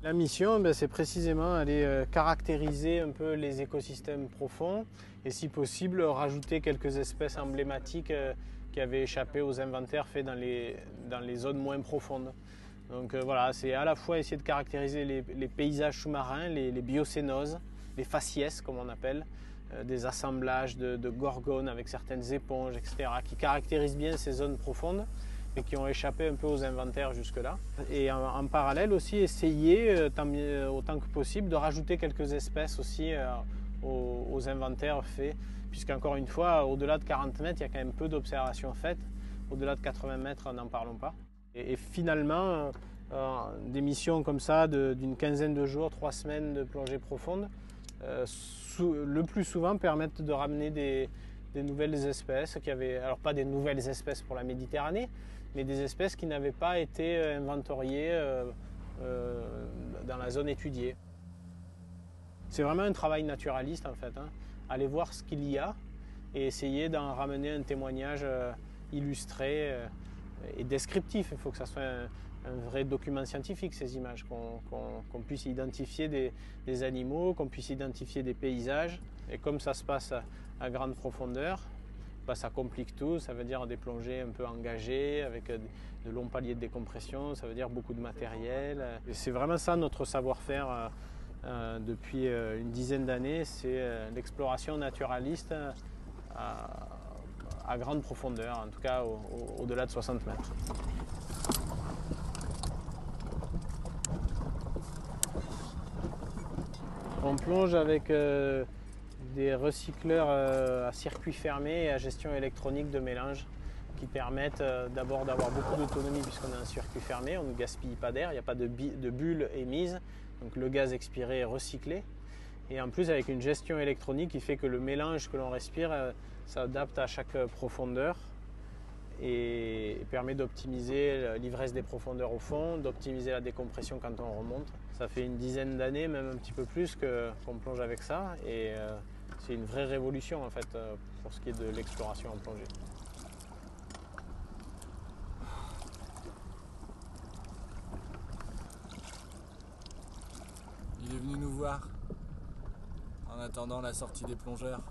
La mission, c'est précisément aller caractériser un peu les écosystèmes profonds et si possible rajouter quelques espèces emblématiques qui avaient échappé aux inventaires faits dans les zones moins profondes. Donc voilà, c'est à la fois essayer de caractériser les paysages sous-marins, les biocénoses, les faciès comme on appelle, des assemblages de gorgones avec certaines éponges, etc., qui caractérisent bien ces zones profondes et qui ont échappé un peu aux inventaires jusque-là. Et en parallèle aussi essayer, autant que possible, de rajouter quelques espèces aussi aux inventaires faits, puisqu'encore une fois, au-delà de 40 mètres, il y a quand même peu d'observations faites. Au-delà de 80 mètres, n'en parlons pas. Et finalement, des missions comme ça d'une quinzaine de jours, 3 semaines de plongée profonde, le plus souvent permettent de ramener des nouvelles espèces qui avaient, alors pas des nouvelles espèces pour la Méditerranée, mais des espèces qui n'avaient pas été inventoriées dans la zone étudiée. C'est vraiment un travail naturaliste en fait, hein. Aller voir ce qu'il y a et essayer d'en ramener un témoignage illustré et descriptif. Il faut que ça soit un vrai document scientifique, ces images, qu'on puisse identifier des animaux, qu'on puisse identifier des paysages. Et comme ça se passe à grande profondeur, ça complique tout, ça veut dire des plongées un peu engagées, avec de longs paliers de décompression, ça veut dire beaucoup de matériel. Et c'est vraiment ça notre savoir-faire depuis une dizaine d'années, c'est l'exploration naturaliste à grande profondeur, en tout cas au-delà de 60 mètres. On plonge avec des recycleurs à circuit fermé et à gestion électronique de mélange qui permettent d'abord d'avoir beaucoup d'autonomie puisqu'on a un circuit fermé, on ne gaspille pas d'air, il n'y a pas de bulles émises, donc le gaz expiré est recyclé. Et en plus avec une gestion électronique qui fait que le mélange que l'on respire s'adapte à chaque profondeur et permet d'optimiser l'ivresse des profondeurs au fond, d'optimiser la décompression quand on remonte. Ça fait une dizaine d'années, même un petit peu plus, qu'on plonge avec ça et c'est une vraie révolution en fait pour ce qui est de l'exploration en plongée. Il est venu nous voir en attendant la sortie des plongeurs.